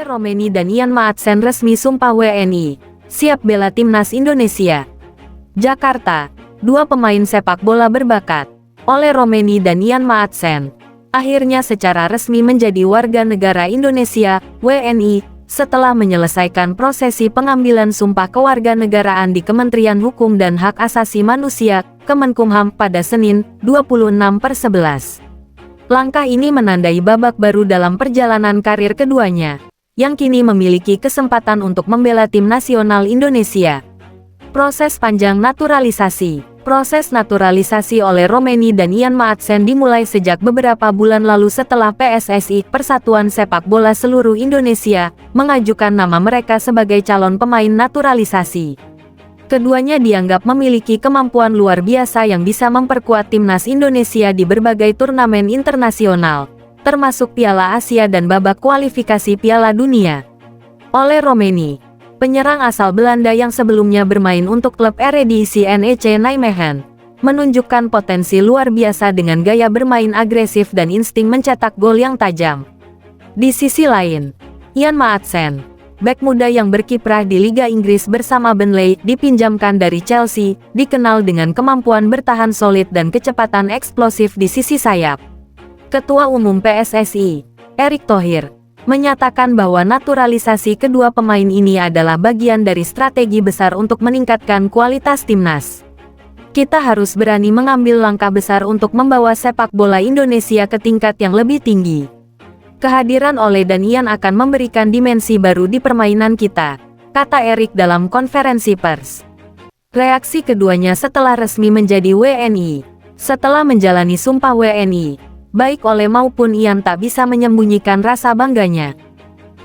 Romeni dan Ian Maatsen resmi sumpah WNI, siap bela timnas Indonesia. Jakarta, dua pemain sepak bola berbakat, Ole Romeni dan Ian Maatsen, akhirnya secara resmi menjadi warga negara Indonesia, WNI, setelah menyelesaikan prosesi pengambilan sumpah kewarganegaraan di Kementerian Hukum dan Hak Asasi Manusia, Kemenkumham, pada Senin, 26/11. Langkah ini menandai babak baru dalam perjalanan karir keduanya, yang kini memiliki kesempatan untuk membela tim nasional Indonesia. Proses panjang naturalisasi. Proses naturalisasi oleh Romeni dan Ian Maatsen dimulai sejak beberapa bulan lalu setelah PSSI, Persatuan Sepak Bola Seluruh Indonesia, mengajukan nama mereka sebagai calon pemain naturalisasi. Keduanya dianggap memiliki kemampuan luar biasa yang bisa memperkuat timnas Indonesia di berbagai turnamen internasional, termasuk Piala Asia dan babak kualifikasi Piala Dunia. Ole Romeni, penyerang asal Belanda yang sebelumnya bermain untuk klub Eredivisie NEC Nijmegen, menunjukkan potensi luar biasa dengan gaya bermain agresif dan insting mencetak gol yang tajam. Di sisi lain, Ian Maatsen, bek muda yang berkiprah di Liga Inggris bersama Burnley, dipinjamkan dari Chelsea, dikenal dengan kemampuan bertahan solid dan kecepatan eksplosif di sisi sayap. Ketua Umum PSSI, Erick Thohir, menyatakan bahwa naturalisasi kedua pemain ini adalah bagian dari strategi besar untuk meningkatkan kualitas timnas. Kita harus berani mengambil langkah besar untuk membawa sepak bola Indonesia ke tingkat yang lebih tinggi. Kehadiran Ole dan Ian akan memberikan dimensi baru di permainan kita, kata Erick dalam konferensi pers. Reaksi keduanya setelah resmi menjadi WNI. Setelah menjalani sumpah WNI, baik Ole maupun Ian tak bisa menyembunyikan rasa bangganya.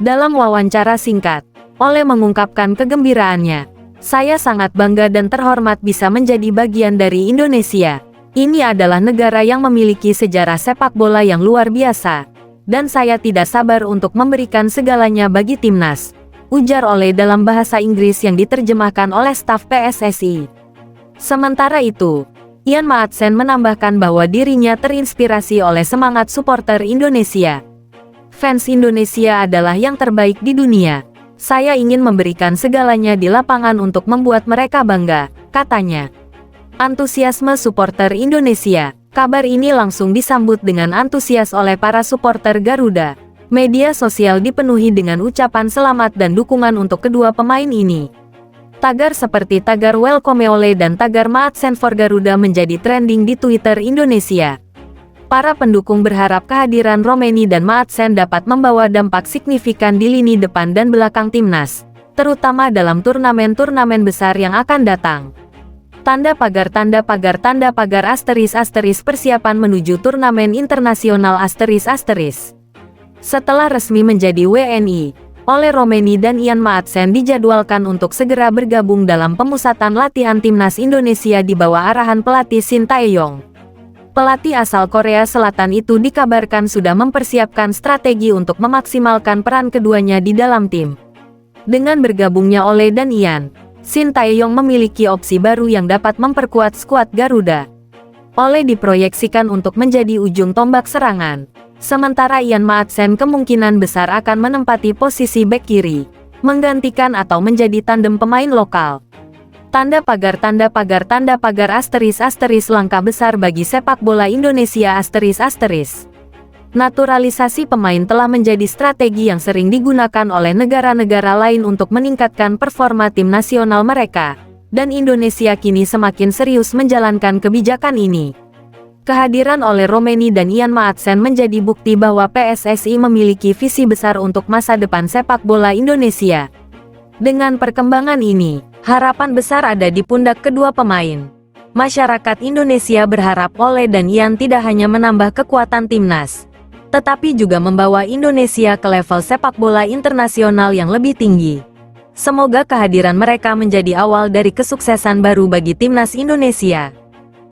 Dalam wawancara singkat, Ole mengungkapkan kegembiraannya. Saya sangat bangga dan terhormat bisa menjadi bagian dari Indonesia. Ini adalah negara yang memiliki sejarah sepak bola yang luar biasa. Dan saya tidak sabar untuk memberikan segalanya bagi timnas, ujar Ole dalam bahasa Inggris yang diterjemahkan oleh staf PSSI. Sementara itu, Ian Maatsen menambahkan bahwa dirinya terinspirasi oleh semangat supporter Indonesia. Fans Indonesia adalah yang terbaik di dunia. Saya ingin memberikan segalanya di lapangan untuk membuat mereka bangga, katanya. Antusiasme supporter Indonesia. Kabar ini langsung disambut dengan antusias oleh para supporter Garuda. Media sosial dipenuhi dengan ucapan selamat dan dukungan untuk kedua pemain ini. Tagar seperti tagar Welcome Ole dan tagar Maatsen for Garuda menjadi trending di Twitter Indonesia. Para pendukung berharap kehadiran Romeni dan Maatsen dapat membawa dampak signifikan di lini depan dan belakang timnas, terutama dalam turnamen-turnamen besar yang akan datang. Tanda pagar asterisk persiapan menuju turnamen internasional asterisk. Setelah resmi menjadi WNI, Ole Romeni dan Ian Maatsen dijadwalkan untuk segera bergabung dalam pemusatan latihan timnas Indonesia di bawah arahan pelatih Shin Tae-yong. Pelatih asal Korea Selatan itu dikabarkan sudah mempersiapkan strategi untuk memaksimalkan peran keduanya di dalam tim. Dengan bergabungnya Ole dan Ian, Shin Tae-yong memiliki opsi baru yang dapat memperkuat skuad Garuda. Ole diproyeksikan untuk menjadi ujung tombak serangan, sementara Ian Maatsen kemungkinan besar akan menempati posisi bek kiri, menggantikan atau menjadi tandem pemain lokal. Tanda pagar asterisk langkah besar bagi sepak bola Indonesia asterisk. Naturalisasi pemain telah menjadi strategi yang sering digunakan oleh negara-negara lain untuk meningkatkan performa tim nasional mereka, dan Indonesia kini semakin serius menjalankan kebijakan ini. Kehadiran Ole Romeni dan Ian Maatsen menjadi bukti bahwa PSSI memiliki visi besar untuk masa depan sepak bola Indonesia. Dengan perkembangan ini, harapan besar ada di pundak kedua pemain. Masyarakat Indonesia berharap Ole dan Ian tidak hanya menambah kekuatan timnas, tetapi juga membawa Indonesia ke level sepak bola internasional yang lebih tinggi. Semoga kehadiran mereka menjadi awal dari kesuksesan baru bagi timnas Indonesia.